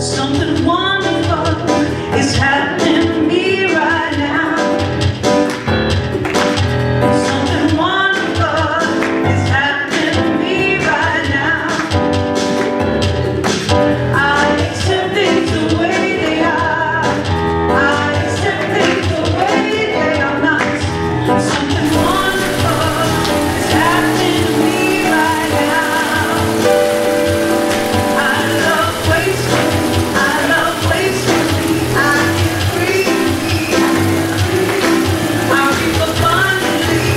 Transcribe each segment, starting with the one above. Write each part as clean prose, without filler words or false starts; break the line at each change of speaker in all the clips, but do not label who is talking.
Something wonderful is happening to me right now. Something wonderful is happening to me right now. I accept things the way they are. I accept things the way they are not. Something wonderful is happening to me right now. I love wasting. I love wasting. I can breathe. I reap abundantly.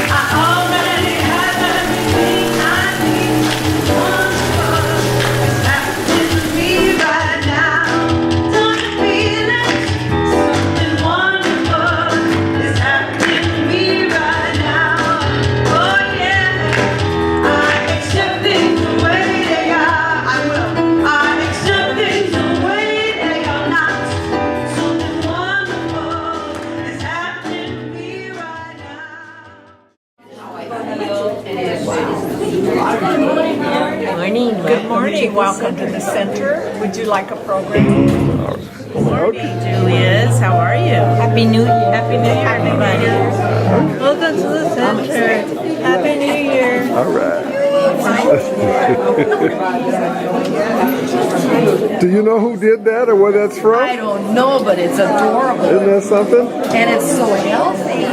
I already have everything I need. Wonderful is happening to me right now. Don't you feel it? Something wonderful is happening to me right now. Oh yeah, I accept things the way they are. I will. I accept things the way they are not. Something wonderful is happening to me right now.
Morning. Good morning. Welcome to the center. Would you like a program? Good morning, Julius. How are you?
Happy New Year.
Happy New Year, everybody.
Welcome to the center. Happy New Year.
All right. Do you know who did that or where that's from?
I don't know, but it's adorable.
Isn't that something?
And it's so healthy.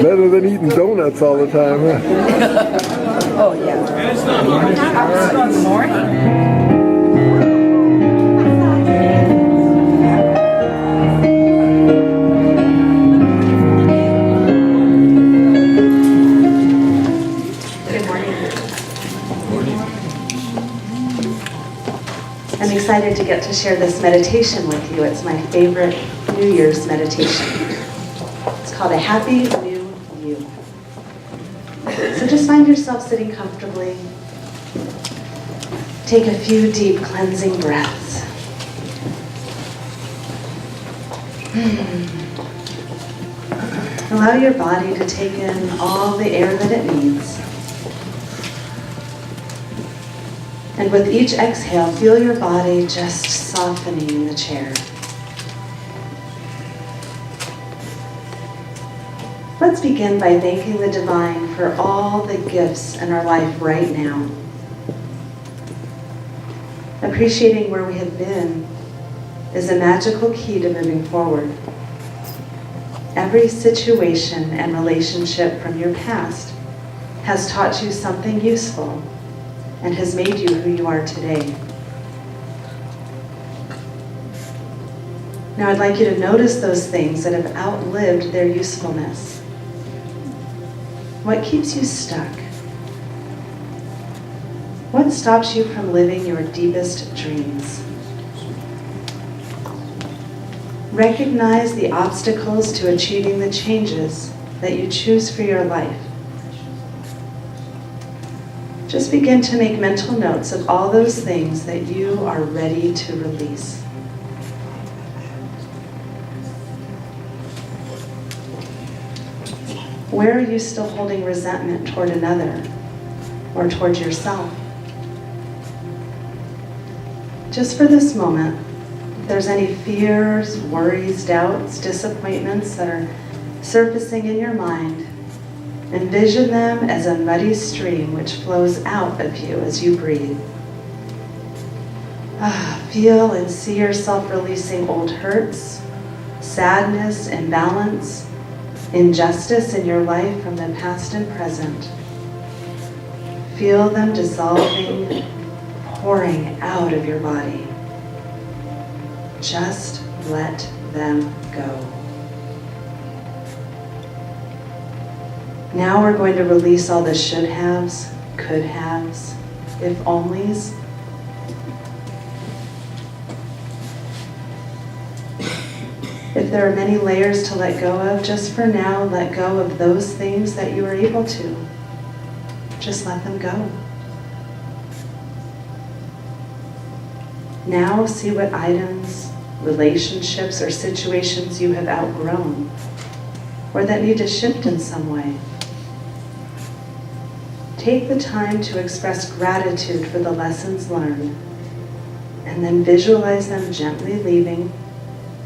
Better than eating donuts all the time, huh?
Oh, yeah. Good morning.
I'm excited to get to share this meditation with you. It's my favorite New Year's meditation. It's called A Happy New You. So just find yourself sitting comfortably. Take a few deep cleansing breaths. Allow your body to take in all the air that it needs. And with each exhale, feel your body just softening in the chair. Let's begin by thanking the Divine for all the gifts in our life right now. Appreciating where we have been is a magical key to moving forward. Every situation and relationship from your past has taught you something useful and has made you who you are today. Now I'd like you to notice those things that have outlived their usefulness. What keeps you stuck? What stops you from living your deepest dreams? Recognize the obstacles to achieving the changes that you choose for your life. Just begin to make mental notes of all those things that you are ready to release. Where are you still holding resentment toward another or toward yourself? Just for this moment, if there's any fears, worries, doubts, disappointments that are surfacing in your mind, envision them as a muddy stream which flows out of you as you breathe. Feel and see yourself releasing old hurts, sadness, imbalance, injustice in your life from the past and present. Feel them dissolving, pouring out of your body. Just let them go. Now we're going to release all the should haves, could haves, if onlys. If there are many layers to let go of, just for now, let go of those things that you were able to. Just let them go. Now see what items, relationships, or situations you have outgrown, or that need to shift in some way. Take the time to express gratitude for the lessons learned, and then visualize them gently leaving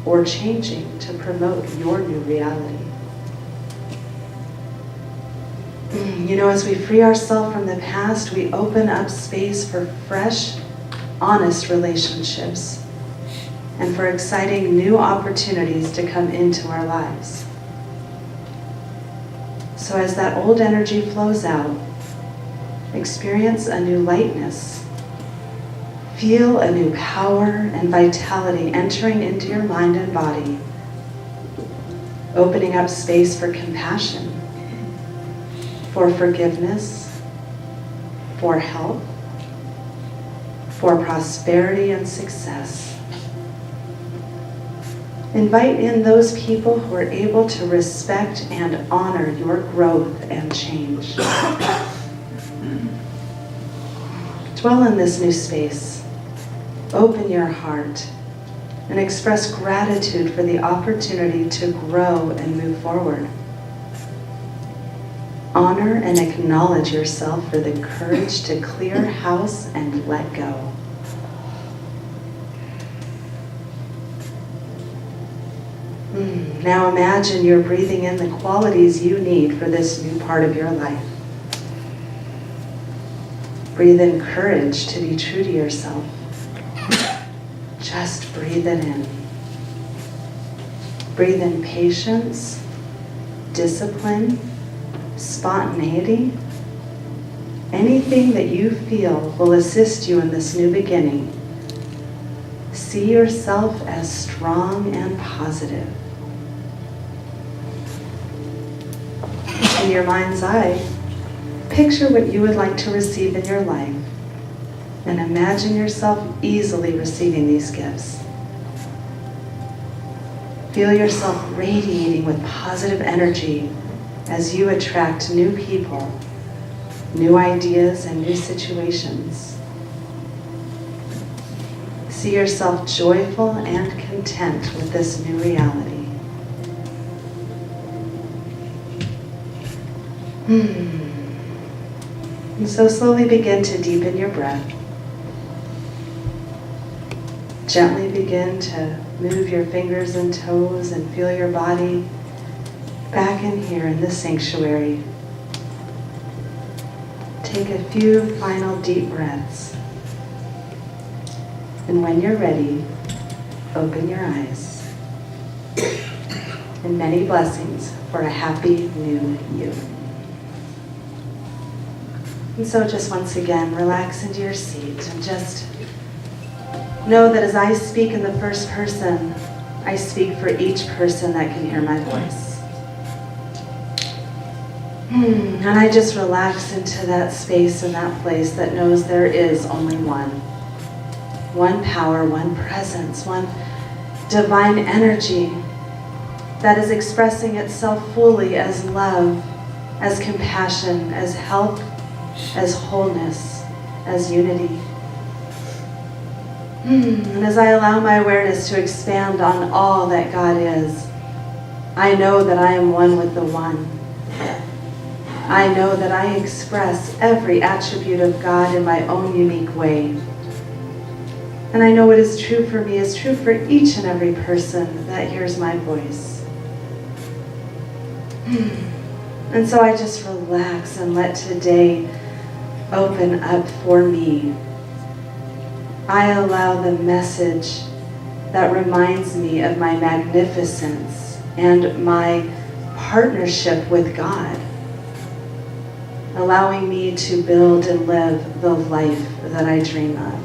or changing to promote your new reality. You know, as we free ourselves from the past, we open up space for fresh, honest relationships and for exciting new opportunities to come into our lives. So as that old energy flows out, experience a new lightness. Feel a new power and vitality entering into your mind and body, opening up space for compassion, for forgiveness, for help, for prosperity and success. Invite in those people who are able to respect and honor your growth and change. Dwell in this new space. Open your heart and express gratitude for the opportunity to grow and move forward. Honor and acknowledge yourself for the courage to clear house and let go. Now imagine you're breathing in the qualities you need for this new part of your life. Breathe in courage to be true to yourself. Just breathe it in. Breathe in patience, discipline, spontaneity, anything that you feel will assist you in this new beginning. See yourself as strong and positive. In your mind's eye, picture what you would like to receive in your life and imagine yourself easily receiving these gifts. Feel yourself radiating with positive energy as you attract new people, new ideas, and new situations. See yourself joyful and content with this new reality. And so slowly begin to deepen your breath. Gently begin to move your fingers and toes and feel your body back in here in the sanctuary. Take a few final deep breaths. And when you're ready, open your eyes. And many blessings for a happy new you. And so just once again, relax into your seat and just know that as I speak in the first person, I speak for each person that can hear my voice. And I just relax into that space and that place that knows there is only one. One power, one presence, one divine energy that is expressing itself fully as love, as compassion, as health, as wholeness, as unity. And as I allow my awareness to expand on all that God is, I know that I am one with the One. I know that I express every attribute of God in my own unique way. And I know what is true for me is true for each and every person that hears my voice. And so I just relax and let today open up for me. I allow the message that reminds me of my magnificence and my partnership with God, allowing me to build and live the life that I dream of.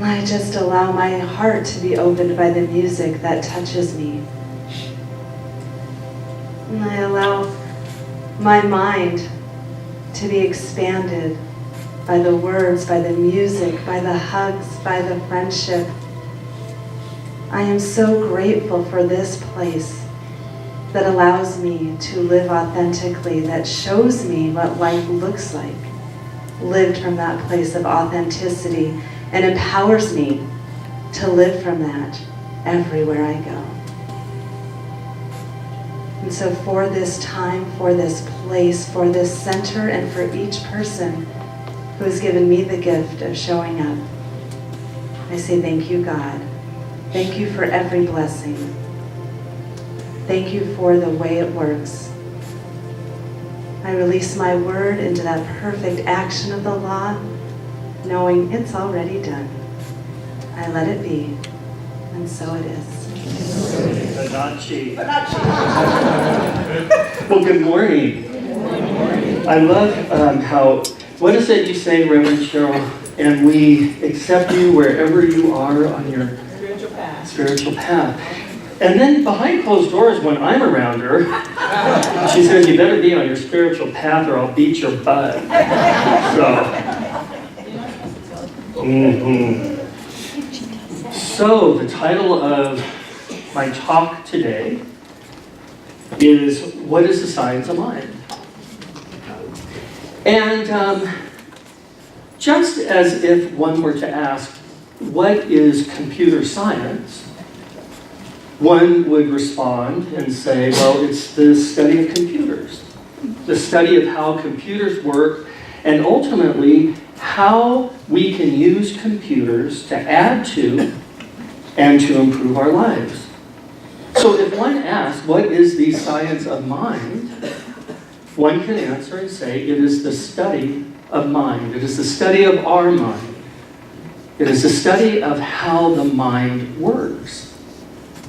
I just allow my heart to be opened by the music that touches me. And I allow my mind to be expanded by the words, by the music, by the hugs, by the friendship. I am so grateful for this place that allows me to live authentically, that shows me what life looks like, lived from that place of authenticity, and empowers me to live from that everywhere I go. And so for this time, for this place, for this center, and for each person who has given me the gift of showing up, I say thank you, God. Thank you for every blessing. Thank you for the way it works. I release my word into that perfect action of the law, knowing it's already done. I let it be, and so it is.
But not she. Well, good morning. I love what is it you say, Reverend Cheryl? And we accept you wherever you are on your spiritual path. And then behind closed doors, when I'm around her, she says, you better be on your spiritual path or I'll beat your butt. So the title of my talk today is, what is the science of mind? And just as if one were to ask, what is computer science? One would respond and say, well, it's the study of computers, the study of how computers work, and ultimately how we can use computers to add to and to improve our lives. So if one asks, what is the science of mind? One can answer and say, it is the study of mind. It is the study of our mind. It is the study of how the mind works.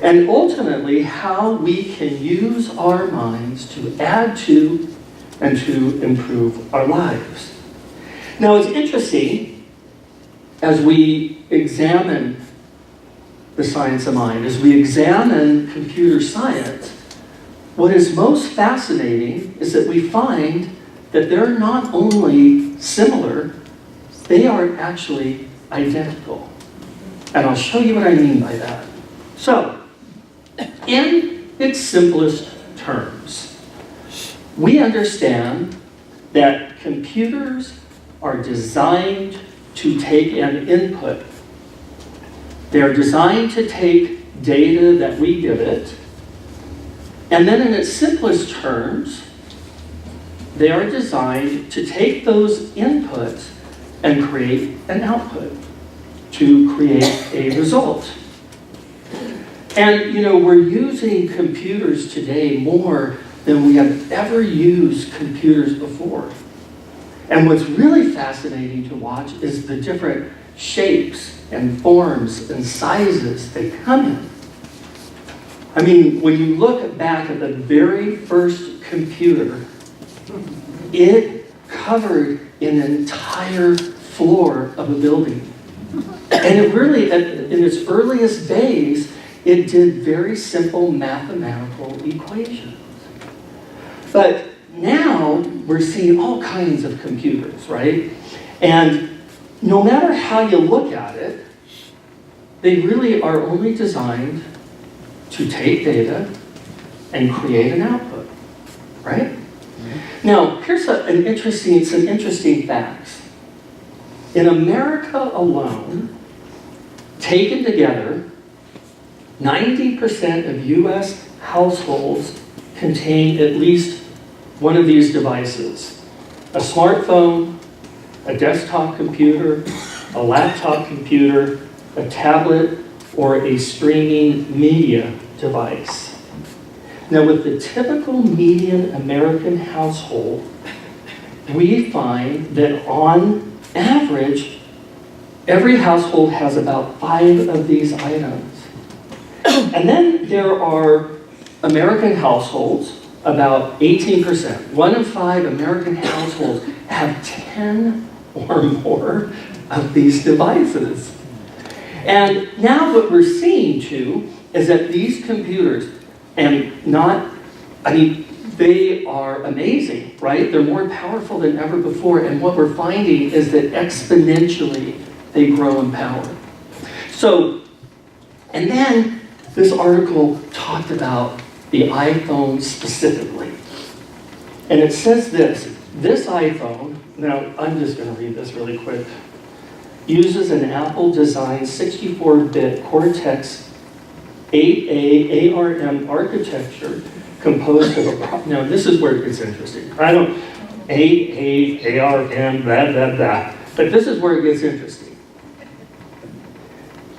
And ultimately, how we can use our minds to add to and to improve our lives. Now, it's interesting, as we examine the science of mind, as we examine computer science, what is most fascinating is that we find that they're not only similar, they are actually identical. And I'll show you what I mean by that. So, in its simplest terms, we understand that computers are designed to take an input. They're designed to take data that we give it, and then in its simplest terms, they are designed to take those inputs and create an output, to create a result. And, we're using computers today more than we have ever used computers before. And what's really fascinating to watch is the different shapes and forms and sizes they come in. I mean, when you look back at the very first computer, it covered an entire floor of a building. And it really, in its earliest days, it did very simple mathematical equations. But now we're seeing all kinds of computers, right? And no matter how you look at it, they really are only designed to take data and create an output, right? Now, here's some interesting facts. In America alone, taken together, 90% of US households contain at least one of these devices: a smartphone, a desktop computer, a laptop computer, a tablet, or a streaming media device. Now, with the typical median American household, we find that on average, every household has about 5 of these items. And then there are American households, about 18%. 1 in 5 American households have 10 or more of these devices. And now what we're seeing too is that these computers, they are amazing, right? They're more powerful than ever before. And what we're finding is that exponentially they grow in power. So, and then this article talked about the iPhone specifically. And it says this iPhone, now I'm just going to read this really quick, uses an Apple-designed 64-bit Cortex 8A ARM architecture composed of now this is where it gets interesting. I don't, A-R-M, blah, blah, blah. But this is where it gets interesting.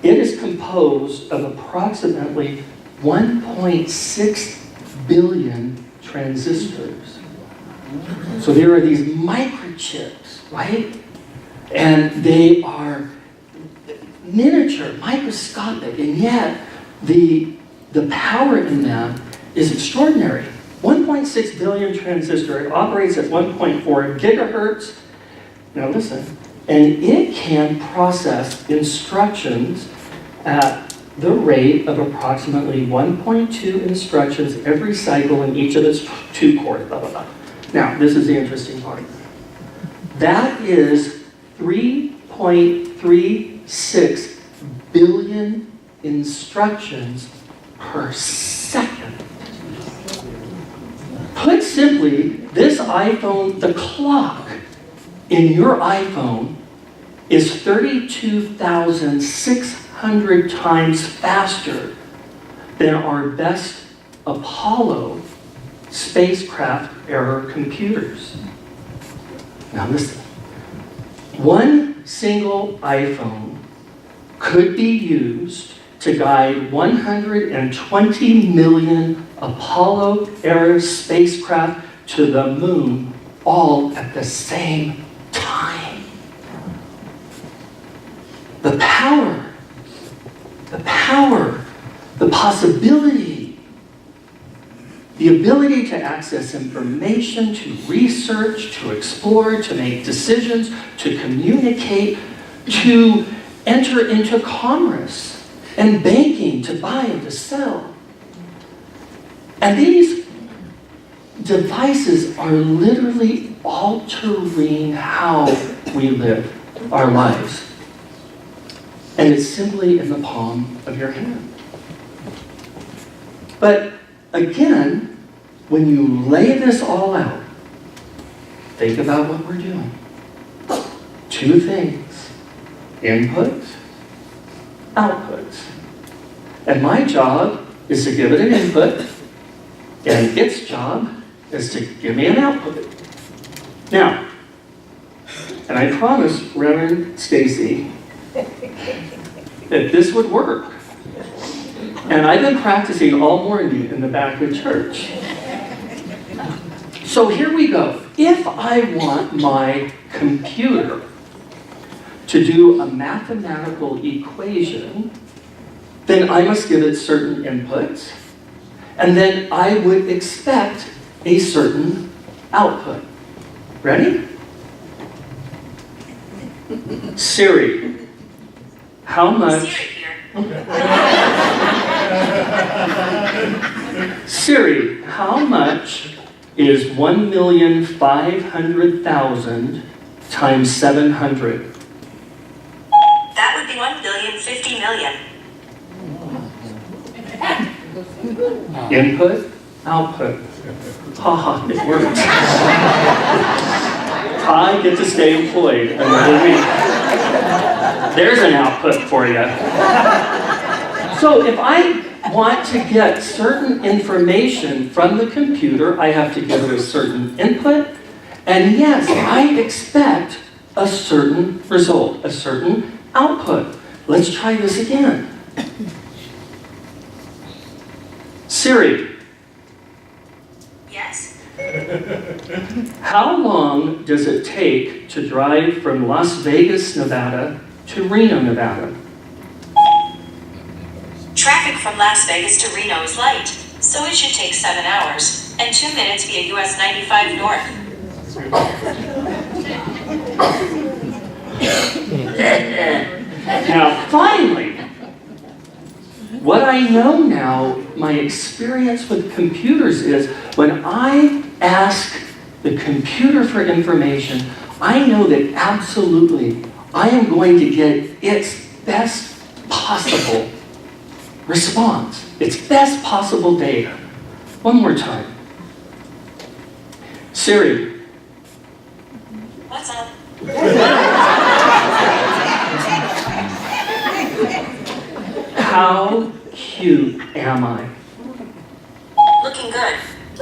It is composed of approximately 1.6 billion transistors. So there are these microchips, right? And they are miniature, microscopic, and yet the power in them is extraordinary. 1.6 billion transistor, it operates at 1.4 gigahertz. Now listen, and it can process instructions at the rate of approximately 1.2 instructions every cycle in each of its 2 cores, blah, blah, blah. Now, this is the interesting part. That is 3.36 billion instructions per second. Put simply, this iPhone, the clock in your iPhone is 32,600 times faster than our best Apollo spacecraft era computers. Now listen, one single iPhone could be used to guide 120 million Apollo era spacecraft to the moon all at the same time. The power, the possibility, the ability to access information, to research, to explore, to make decisions, to communicate, to enter into commerce and banking, to buy and to sell. And these devices are literally altering how we live our lives. And it's simply in the palm of your hand. But again, when you lay this all out, think about what we're doing. 2 things: inputs, outputs. And my job is to give it an input, and its job is to give me an output. Now, and I promised Reverend Stacy that this would work. And I've been practicing all morning in the back of church. So here we go. If I want my computer to do a mathematical equation, then I must give it certain inputs, and then I would expect a certain output. Ready? Siri, how much... Siri, how much is 1,500,000 times 700?
That would be 1,050,000,000.
Input, output. Ha, it worked. I get to stay employed another week. There's an output for you. So if I want to get certain information from the computer, I have to give it a certain input. And yes, I expect a certain result, a certain output. Let's try this again. Siri.
Yes?
How long does it take to drive from Las Vegas, Nevada to Reno, Nevada?
Traffic from Las Vegas to Reno is light, so it should take 7 hours and 2 minutes via US 95 North.
Now, finally, what I know now, my experience with computers is when I ask the computer for information, I know that absolutely I am going to get its best possible response, its best possible data. One more time. Siri.
What's up?
How cute am I?
Looking good.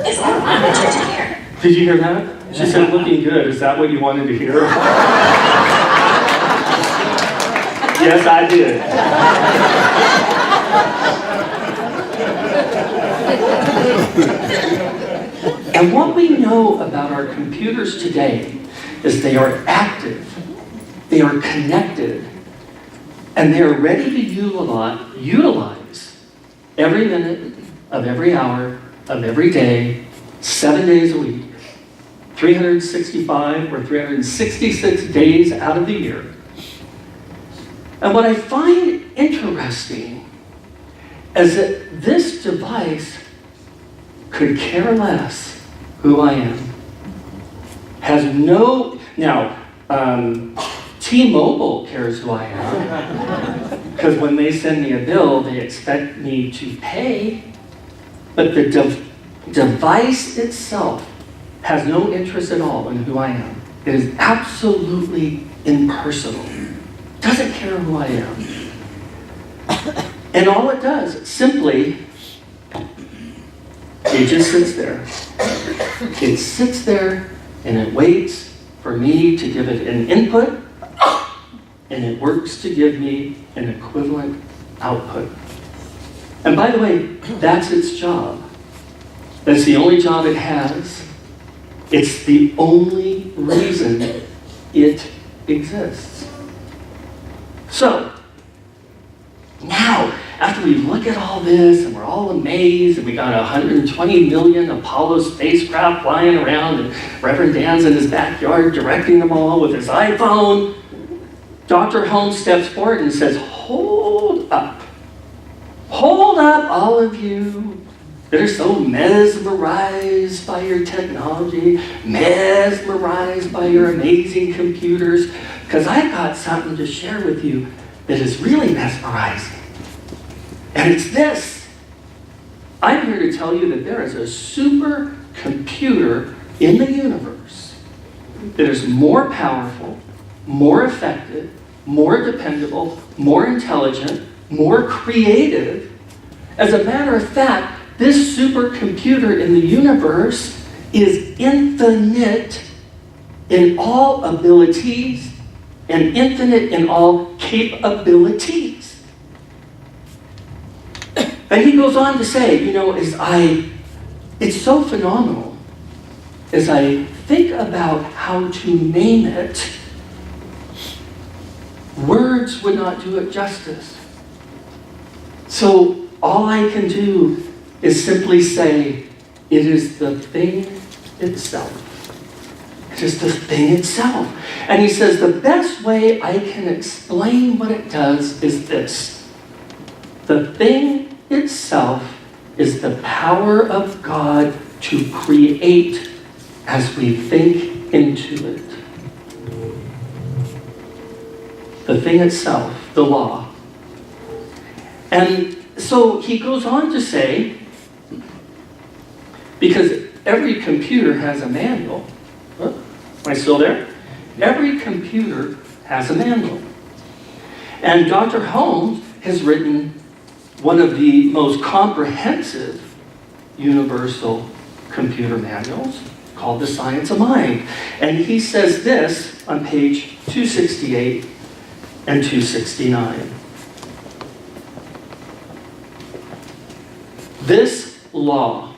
Is that what you did hear?
Did you hear that? She said, looking good. Is that what you wanted to hear? Yes, I did. And what we know about our computers today is they are active, they are connected, and they are ready to utilize every minute of every hour of every day, 7 days a week, 365 or 366 days out of the year. And what I find interesting is that this device could care less who I am. Has no, now, T-Mobile cares who I am. Because when they send me a bill, they expect me to pay. But the device itself has no interest at all in who I am. It is absolutely impersonal. Doesn't care who I am. And all it does, simply, it just sits there. It sits there and it waits for me to give it an input, and it works to give me an equivalent output. And by the way, that's its job. That's the only job it has. It's the only reason it exists. So, now, after we look at all this and we're all amazed and we got 120 million Apollo spacecraft flying around and Reverend Dan's in his backyard directing them all with his iPhone, Dr. Holmes steps forward and says, hold up. Hold up, all of you that are so mesmerized by your technology, mesmerized by your amazing computers, because I've got something to share with you that is really mesmerizing. And it's this. I'm here to tell you that there is a supercomputer in the universe that is more powerful, more effective, more dependable, more intelligent, more creative. As a matter of fact, this supercomputer in the universe is infinite in all abilities and infinite in all capabilities. And he goes on to say, it's so phenomenal as I think about how to name it, words would not do it justice. So all I can do is simply say, it is the thing itself. It is the thing itself. And he says, the best way I can explain what it does is this. The thing itself is the power of God to create as we think into it. The thing itself, the law. And so he goes on to say, because every computer has a manual. Am I still there? Every computer has a manual. And Dr. Holmes has written one of the most comprehensive universal computer manuals called The Science of Mind. And he says this on page 268 and 269. This law,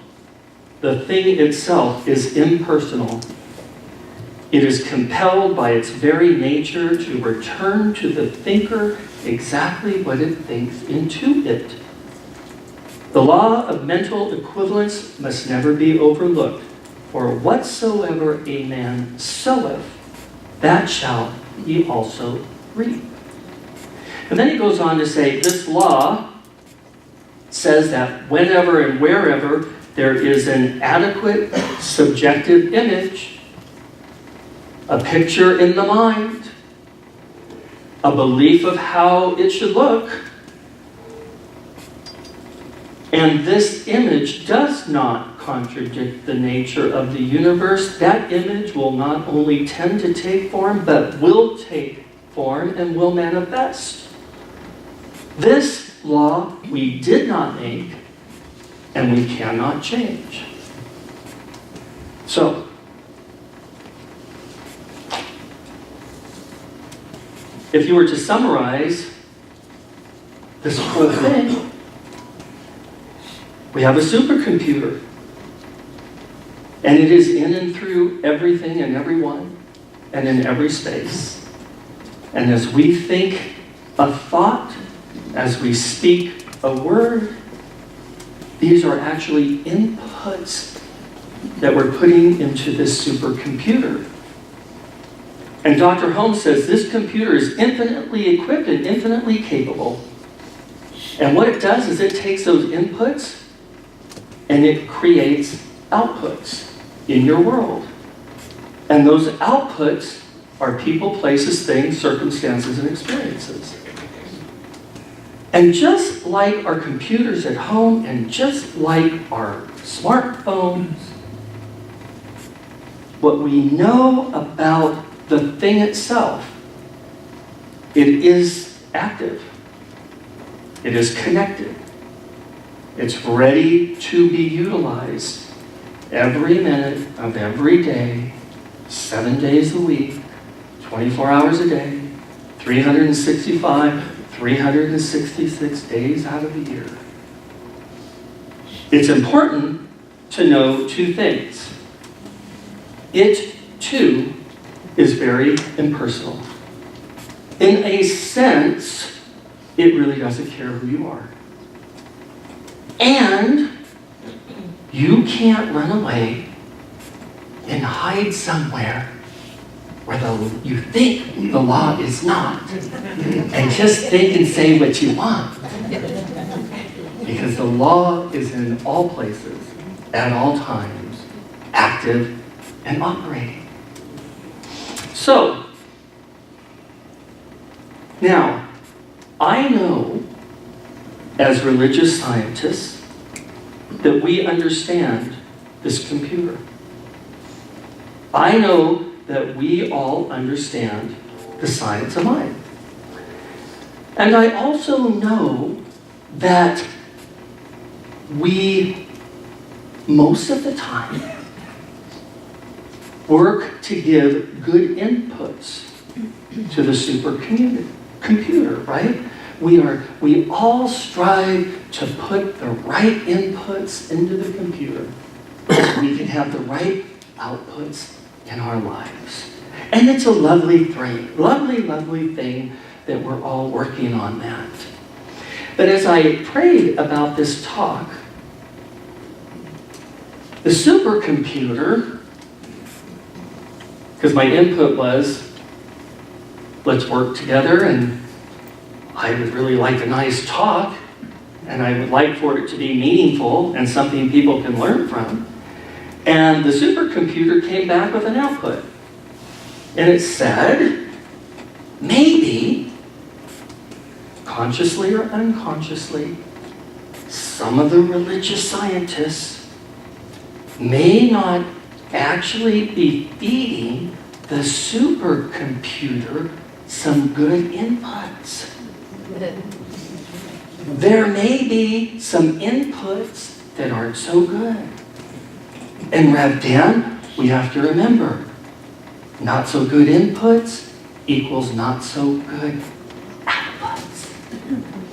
the thing itself, is impersonal. It is compelled by its very nature to return to the thinker exactly what it thinks into it. The law of mental equivalence must never be overlooked, for whatsoever a man soweth, that shall he also reap. And then he goes on to say, this law says that whenever and wherever there is an adequate subjective image, a picture in the mind, a belief of how it should look, and this image does not contradict the nature of the universe, that image will not only tend to take form, but will take form and will manifest. This law we did not make, and we cannot change. So, if you were to summarize this whole thing, we have a supercomputer. And it is in and through everything and everyone and in every space. And as we think a thought, as we speak a word, these are actually inputs that we're putting into this supercomputer. And Dr. Holmes says this computer is infinitely equipped and infinitely capable. And what it does is it takes those inputs and it creates outputs in your world. And those outputs are people, places, things, circumstances, and experiences. And just like our computers at home, and just like our smartphones, what we know about the thing itself, it is active. It is connected. It's ready to be utilized every minute of every day, 7 days a week, 24 hours a day, 365, 366 days out of the year. It's important to know two things. It, too, is very impersonal. In a sense, it really doesn't care who you are. And you can't run away and hide somewhere where you think the law is not, and just think and say what you want. Because the law is in all places, at all times, active and operating. So, now, I know, as religious scientists, that we understand this computer. I know that we all understand the science of mind. And I also know that we, most of the time, work to give good inputs to the supercomputer, right? We all strive to put the right inputs into the computer so we can have the right outputs in our lives. And it's a lovely thing that we're all working on that. But as I prayed about this talk, the supercomputer, because my input was, let's work together, and I would really like a nice talk, and I would like for it to be meaningful and something people can learn from. And the supercomputer came back with an output. And it said, maybe, consciously or unconsciously, some of the religious scientists may not actually be feeding the supercomputer some good inputs. There may be some inputs that aren't so good. And Rev Dan, we have to remember, not so good inputs equals not so good outputs.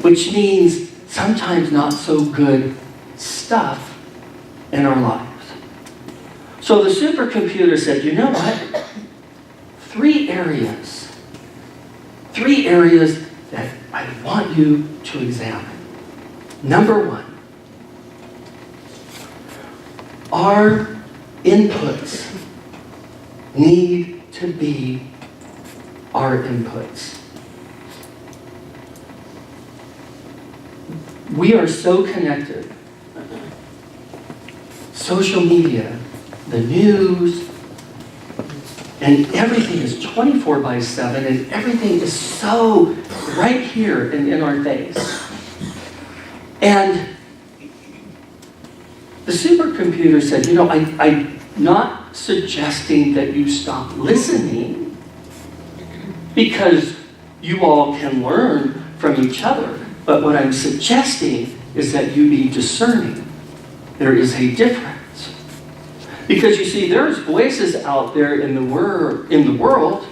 Which means sometimes not so good stuff in our lives. So the supercomputer said, you know what? Three areas that I want you to examine. Number one, our inputs need to be our inputs. We are so connected. Social media, the news, and everything is 24/7, and everything is so right here and in our face. And the supercomputer said, you know, I'm not suggesting that you stop listening, because you all can learn from each other. But what I'm suggesting is that you be discerning. There is a difference. Because you see, there's voices out there in the world,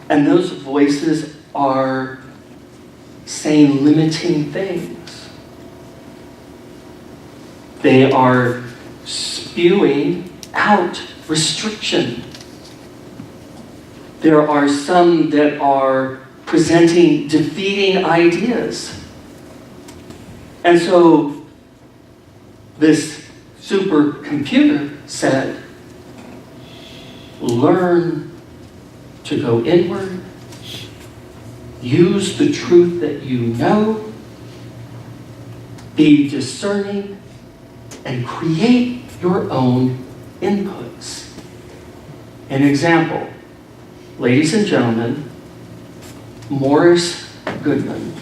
and those voices are saying limiting things. They are spewing out restriction. There are some that are presenting defeating ideas. And so this supercomputer said, learn to go inward, use the truth that you know, be discerning, and create your own inputs. An example, ladies and gentlemen, Morris Goodman.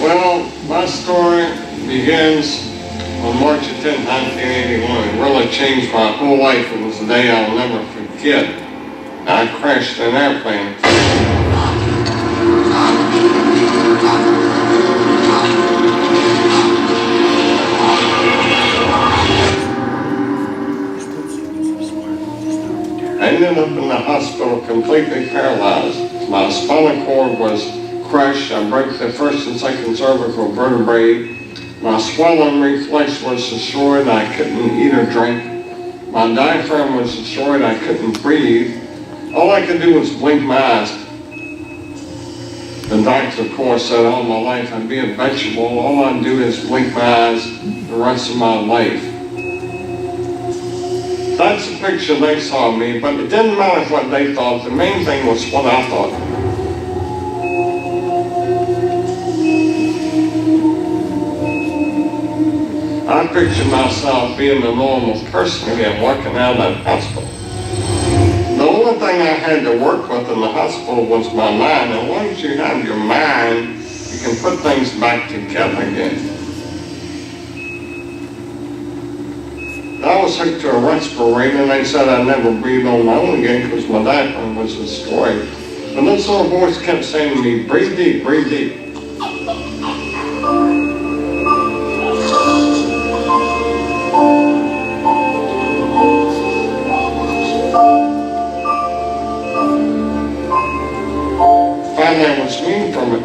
Well, my story begins on March 10, 1981. It really changed my whole life. It was a day I'll never forget. I crashed an airplane. I ended up in the hospital completely paralyzed. My spinal cord was crushed. I broke the first and second cervical vertebrae. My swallowing reflex was destroyed. I couldn't eat or drink. My diaphragm was destroyed. I couldn't breathe. All I could do was blink my eyes. The doctor, of course, said all my life I'd be a vegetable. All I'd do is blink my eyes the rest of my life. That's the picture they saw of me, but it didn't matter what they thought. The main thing was what I thought. I pictured myself being a normal person again, working out of that hospital. The only thing I had to work with in the hospital was my mind. And once you have your mind, you can put things back together again. I was hooked to a respirator, and they said I'd never breathe on my own again because my diaphragm was destroyed. But this little voice kept saying to me, breathe deep, breathe deep. Finally, I was weaned from it.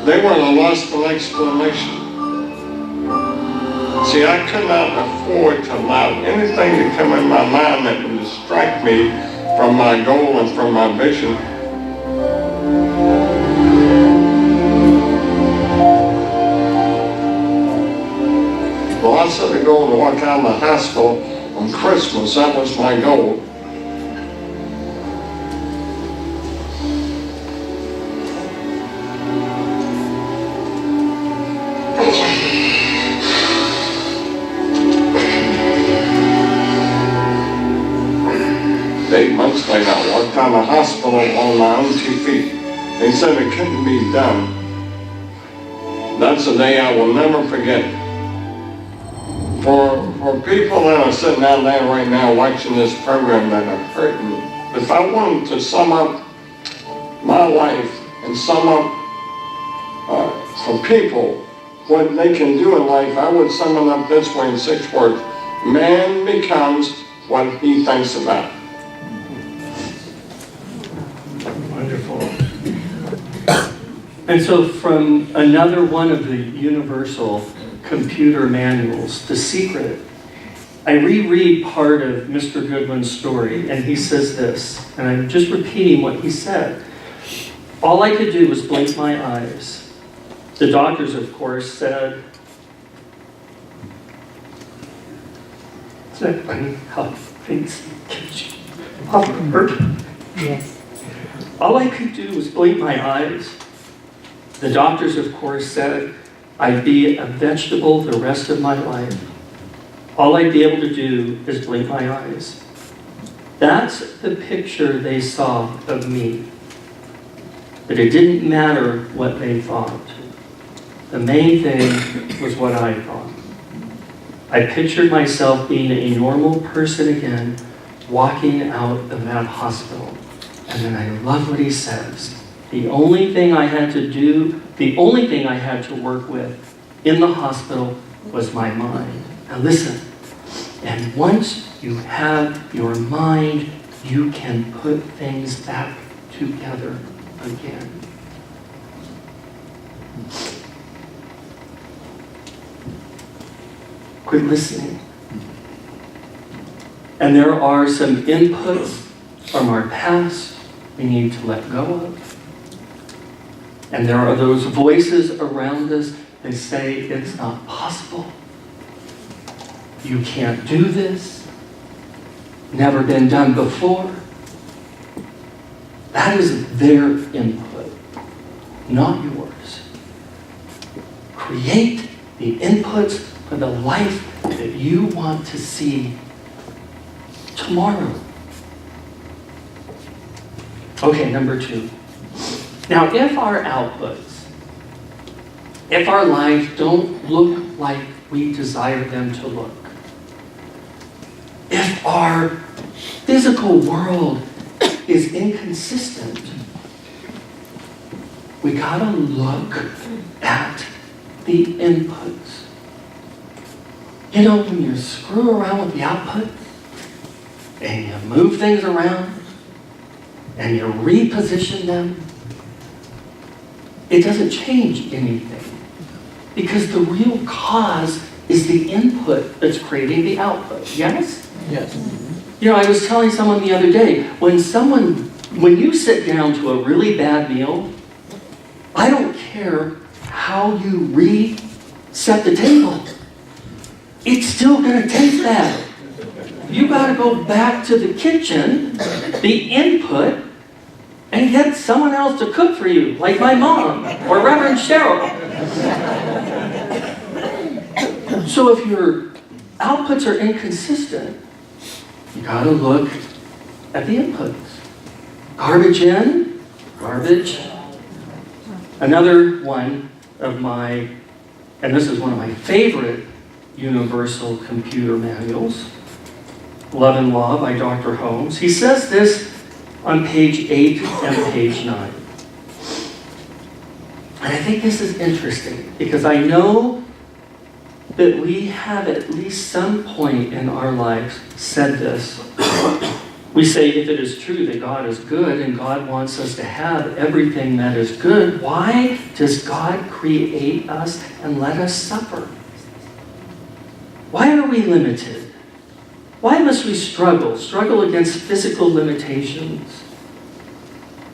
They were at a loss for an explanation. See, I could not afford to allow anything to come in my mind that would distract me from my goal and from my vision. Well, I set a goal to walk out of the hospital on Christmas. That was my goal. Months later, I walked out of the hospital on my own 2 feet. They said it couldn't be done. That's a day I will never forget. For people that are sitting out there right now watching this program that are hurting, if I wanted to sum up my life and sum up for people what they can do in life, I would sum it up this way in 6 words. Man becomes what he thinks about.
And so from another one of the universal computer manuals, The Secret, I reread part of Mr. Goodwin's story, and he says this, and I'm just repeating what he said. All I could do was blink my eyes. The doctors, of course, said, isn't it funny how things get you off guard?
Yes.
All I could do was blink my eyes. The doctors, of course, said I'd be a vegetable the rest of my life. All I'd be able to do is blink my eyes. That's the picture they saw of me. But it didn't matter what they thought. The main thing was what I thought. I pictured myself being a normal person again, walking out of that hospital. And then I love what he says. The only thing I had to do, the only thing I had to work with in the hospital was my mind. Now listen, and once you have your mind, you can put things back together again. Quit listening. And there are some inputs from our past we need to let go of. And there are those voices around us that say it's not possible. You can't do this. Never been done before. That is their input, not yours. Create the inputs for the life that you want to see tomorrow. Okay, number 2. Now, if our outputs, if our lives don't look like we desire them to look, if our physical world is inconsistent, we gotta look at the inputs. You know, when you screw around with the output, and you move things around, and you reposition them, it doesn't change anything. Because the real cause is the input that's creating the output. Yes?
Yes.
You know, I was telling someone the other day, when you sit down to a really bad meal, I don't care how you reset the table. It's still going to taste bad. You got to go back to the kitchen, the input, and get someone else to cook for you, like my mom or Reverend Cheryl. So if your outputs are inconsistent, you got to look at the inputs. Garbage in, garbage. Another one of my, and this is one of my favorite universal computer manuals, Love and Law by Dr. Holmes. He says this on page 8 and page 9. And I think this is interesting because I know that we have at least some point in our lives said this. We say if it is true that God is good and God wants us to have everything that is good, why does God create us and let us suffer? Why are we limited? Why must we struggle against physical limitations?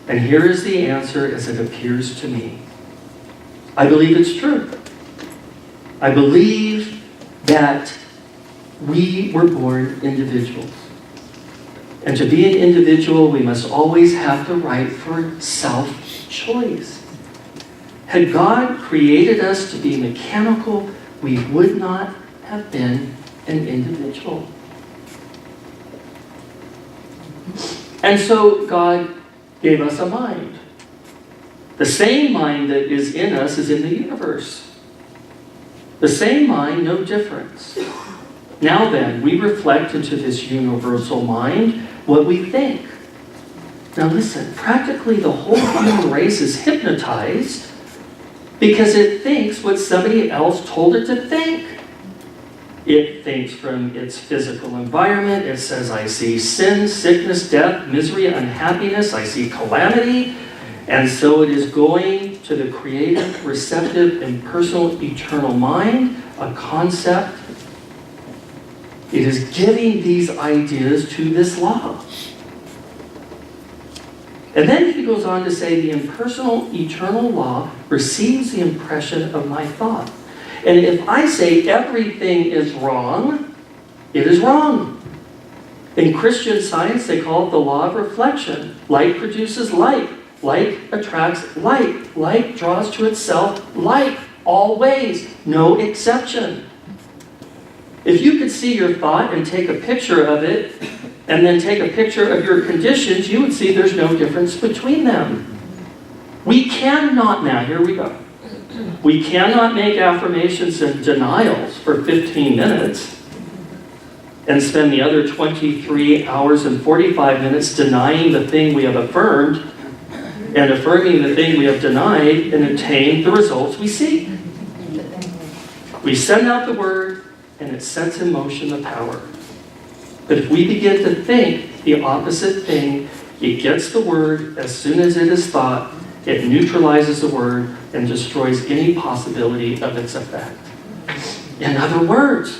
And here is the answer as it appears to me. I believe it's true. I believe that we were born individuals. And to be an individual, we must always have the right for self-choice. Had God created us to be mechanical, we would not have been an individual. And so God gave us a mind. The same mind that is in us is in the universe. The same mind, no difference. Now then, we reflect into this universal mind what we think. Now listen, practically the whole human race is hypnotized because it thinks what somebody else told it to think. It thinks from its physical environment. It says, I see sin, sickness, death, misery, unhappiness. I see calamity. And so it is going to the creative, receptive, impersonal, eternal mind, a concept. It is giving these ideas to this law. And then he goes on to say, the impersonal, eternal law receives the impression of my thought. And if I say everything is wrong, it is wrong. In Christian science, they call it the law of reflection. Light produces light. Light attracts light. Light draws to itself light, always, no exception. If you could see your thought and take a picture of it, and then take a picture of your conditions, you would see there's no difference between them. We cannot, now here we go. We cannot make affirmations and denials for 15 minutes. and spend the other 23 hours and 45 minutes denying the thing we have affirmed and affirming the thing we have denied and attain the results we seek. We send out the word and it sets in motion the power. But if we begin to think the opposite thing, it gets the word as soon as it is thought, it neutralizes the word and destroys any possibility of its effect. In other words,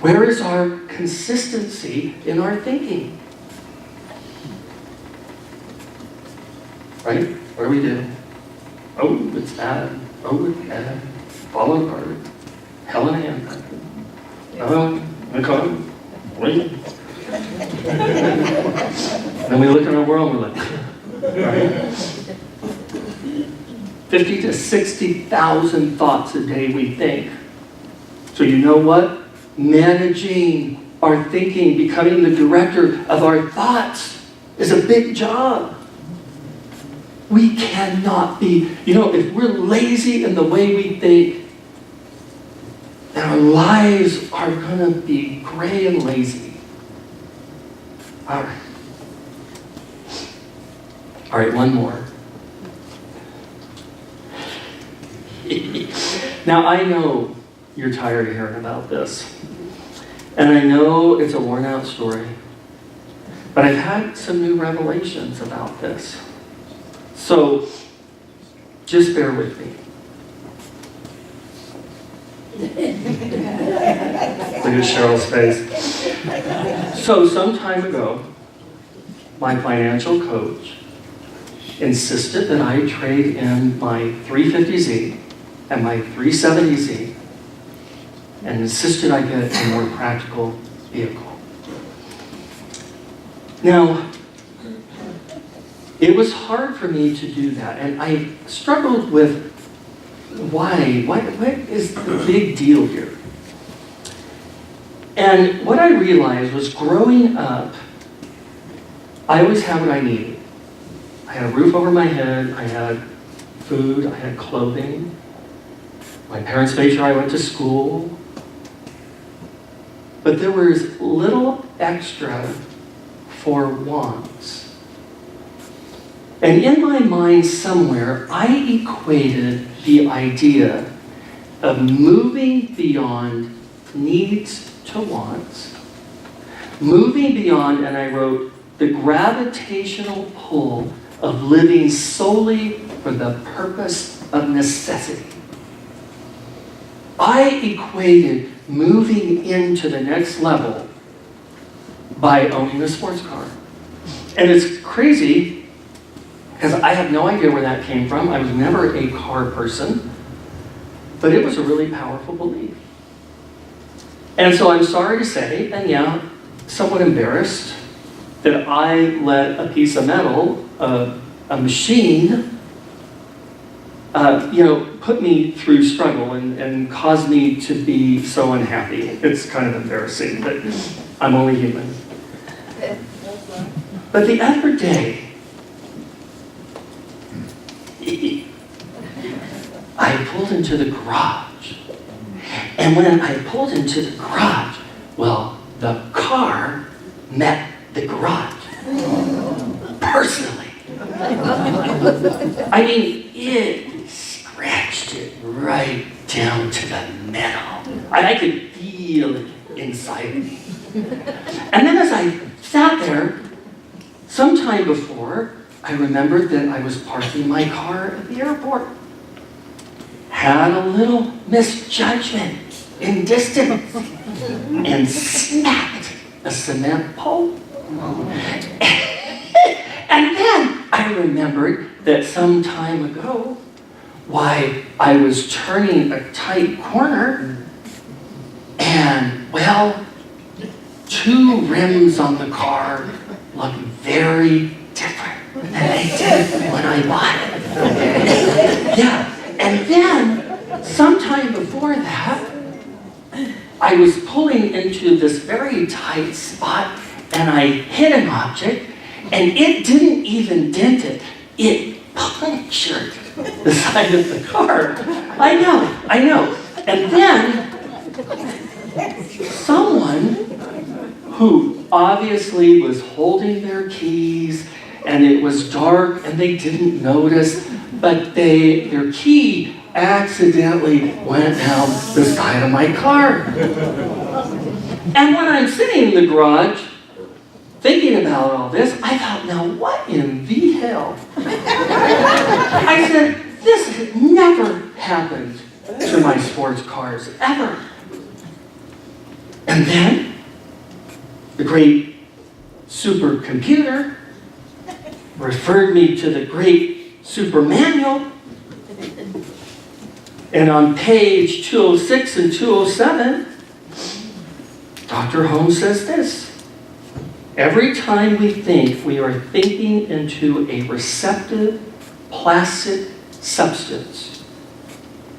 where is our consistency in our thinking? Right? What do we do? Oh, it's bad. Oh, it's bad. Fall apart. Hell in a handbag. Oh, okay. Wait. Then we look at our world and we're like, right? 50 to 60,000 thoughts a day we think. So you know what? Managing our thinking, becoming the director of our thoughts is a big job. We cannot be, if we're lazy in the way we think, then our lives are going to be gray and lazy. All right, one more. Now, I know you're tired of hearing about this. And I know it's a worn out story. But I've had some new revelations about this. So, just bear with me. Look at Cheryl's face. So, some time ago, my financial coach insisted that I trade in my 350Z and my 370Z and insisted I get a more practical vehicle. Now, it was hard for me to do that, and I struggled with why? What is the big deal here? And what I realized was growing up, I always had what I needed. I had a roof over my head, I had food, I had clothing. My parents made sure I went to school. But there was little extra for wants. And in my mind somewhere, I equated the idea of moving beyond needs to wants, moving beyond, and I wrote, the gravitational pull of living solely for the purpose of necessity. I equated moving into the next level by owning a sports car. And it's crazy, because I have no idea where that came from. I was never a car person, but it was a really powerful belief. And so I'm sorry to say, and yeah, somewhat embarrassed, that I let a piece of metal, a machine, put me through struggle and caused me to be so unhappy. It's kind of embarrassing, but I'm only human. But the other day, I pulled into the garage. And when I pulled into the garage, well, the car met the garage. Personally. I mean, it scratched it right down to the metal. I could feel it inside of me. And then as I sat there, sometime before, I remembered that I was parking my car at the airport. Had a little misjudgment in distance and snapped a cement pole. And then I remembered that some time ago, why I was turning a tight corner and, well, two rims on the car looked very different than they did when I bought it. Yeah, and then sometime before that, I was pulling into this very tight spot and I hit an object and it didn't even dent it. It punctured the side of the car. I know. And then someone who obviously was holding their keys, and it was dark and they didn't notice, but their key accidentally went out the side of my car. And when I'm sitting in the garage thinking about all this, I thought, now what in the hell? I said, this has never happened to my sports cars, ever. And then, the great supercomputer referred me to the great super manual. And on page 206 and 207, Dr. Holmes says this: every time we think, we are thinking into a receptive, placid substance,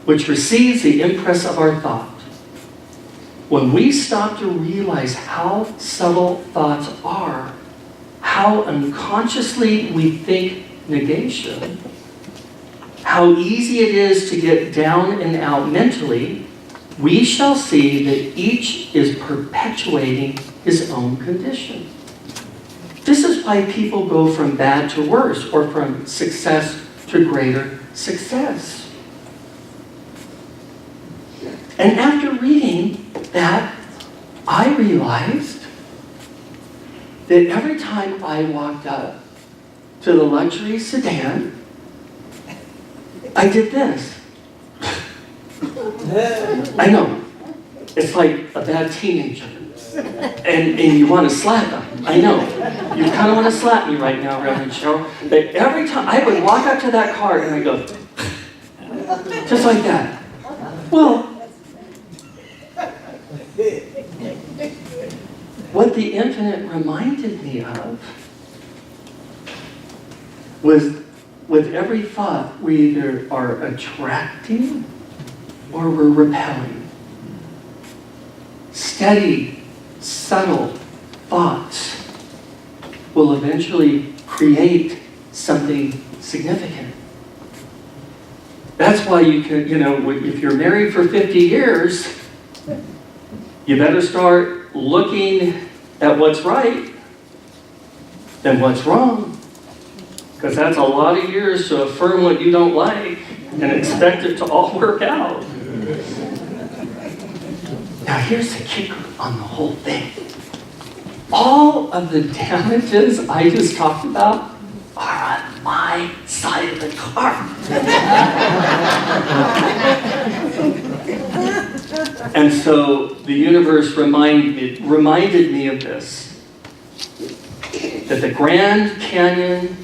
which receives the impress of our thought. When we stop to realize how subtle thoughts are, how unconsciously we think negation, how easy it is to get down and out mentally, we shall see that each is perpetuating his own condition. This is why people go from bad to worse, or from success to greater success. And after reading that, I realized that every time I walked up to the luxury sedan, I did this. I know. It's like a bad teenager. And you want to slap them. I know. You kind of want to slap me right now, Reverend Cheryl. But every time I would walk up to that car and I go, just like that. Well, what the infinite reminded me of was, with every thought, we either are attracting or we're repelling. Steady, subtle thoughts will eventually create something significant. That's why you can, if you're married for 50 years, you better start looking at what's right than what's wrong. Because that's a lot of years to affirm what you don't like and expect it to all work out. Now here's the kicker on the whole thing. All of the damages I just talked about are on my side of the car. And so the universe reminded me of this, that the Grand Canyon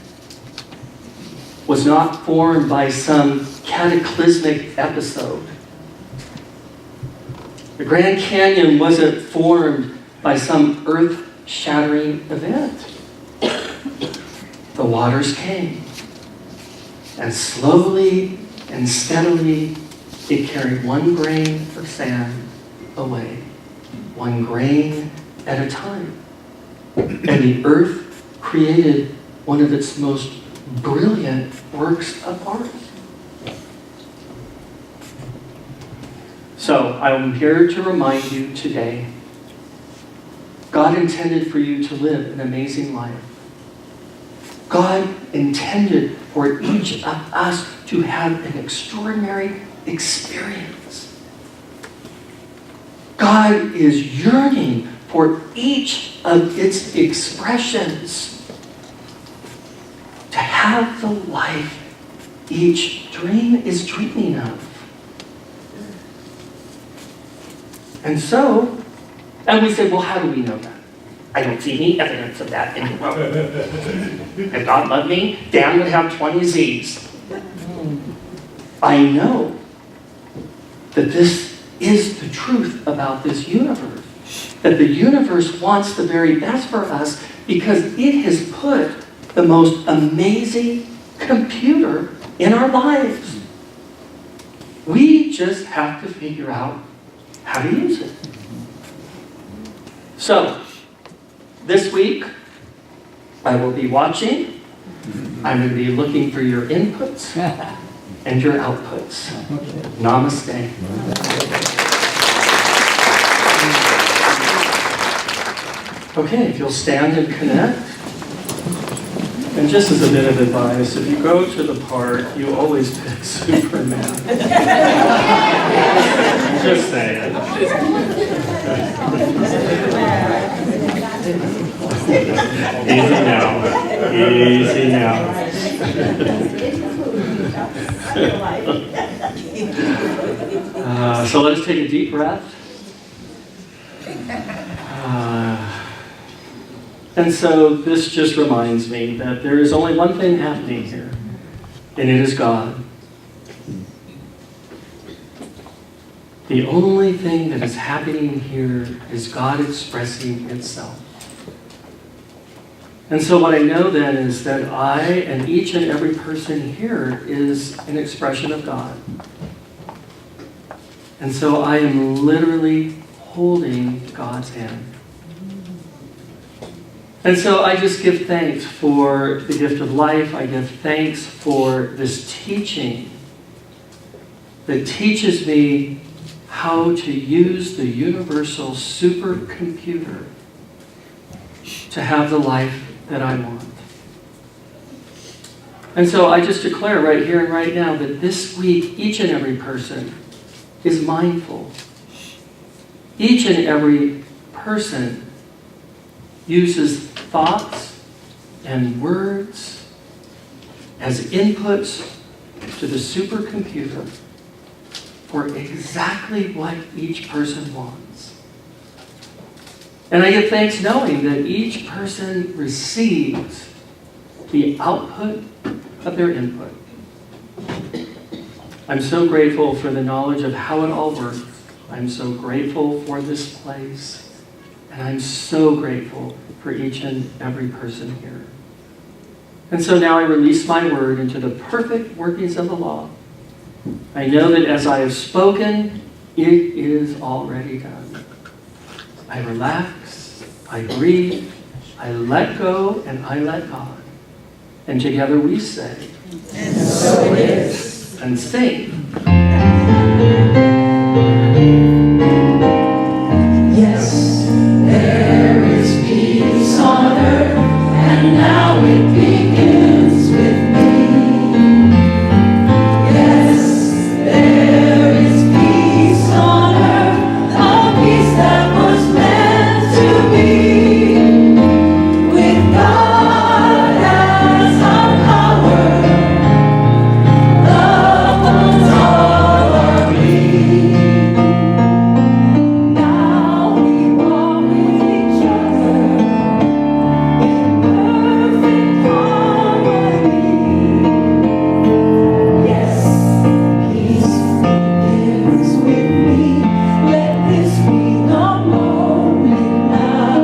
was not formed by some cataclysmic episode. The Grand Canyon wasn't formed by some earth-shattering event. The waters came, and slowly and steadily it carried one grain of sand away, one grain at a time. And the earth created one of its most brilliant works of art. So I'm here to remind you today, God intended for you to live an amazing life. God intended for each of us to have an extraordinary experience. God is yearning for each of its expressions to have the life each dream is dreaming of. And we say, well, how do we know that? I don't see any evidence of that in the world. If God loved me, Dan would have 20 Z's. I know that this is the truth about this universe. That the universe wants the very best for us because it has put the most amazing computer in our lives. We just have to figure out how to use it. So, this week, I will be watching. I'm going to be looking for your inputs and your outputs. Namaste. Okay, if you'll stand and connect. And just as a bit of advice, if you go to the park, you always pick Superman. Just saying. Easy now. Easy now. So let us take a deep breath. And so this just reminds me that there is only one thing happening here, and it is God. The only thing that is happening here is God expressing itself. And so what I know then is that I and each and every person here is an expression of God. And so I am literally holding God's hand. And so I just give thanks for the gift of life. I give thanks for this teaching that teaches me how to use the universal supercomputer to have the life that I want. And so I just declare right here and right now that this week, each and every person is mindful. Each and every person uses thoughts and words as inputs to the supercomputer for exactly what each person wants. And I give thanks knowing that each person receives the output of their input. I'm so grateful for the knowledge of how it all works. I'm so grateful for this place. And I'm so grateful for each and every person here. And so now I release my word into the perfect workings of the law. I know that as I have spoken, it is already done. I relax, I breathe, I let go, and I let God. And together we say, and so it is. And sing.
Yes, there is peace on earth, and now it begins with me. Yes, there is peace on earth, a peace that was meant to be. With God as our power, love was all our need. Now we walk with each other in perfect harmony. Yes, peace begins with me. Let this be the moment now.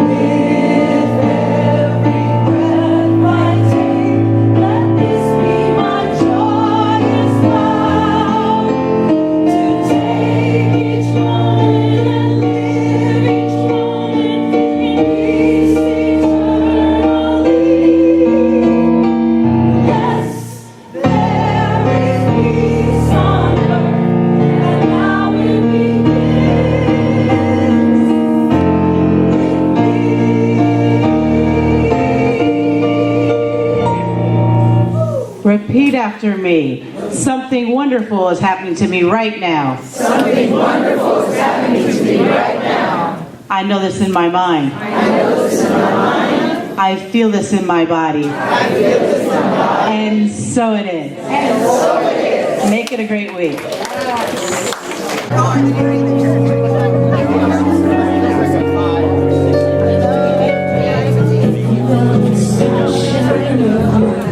With every breath I take, let this be my joyous vow. To take each moment and live each moment in peace eternally. Yes, there is peace on earth, and now it begins with me.
Repeat after me. Something wonderful is happening to me right now.
Something wonderful is happening to me right now.
I know this in my mind.
I know this in my mind.
I feel this in my body.
I feel this in my body.
And so it is.
And so it is.
Make it a great week.
Sunshine of your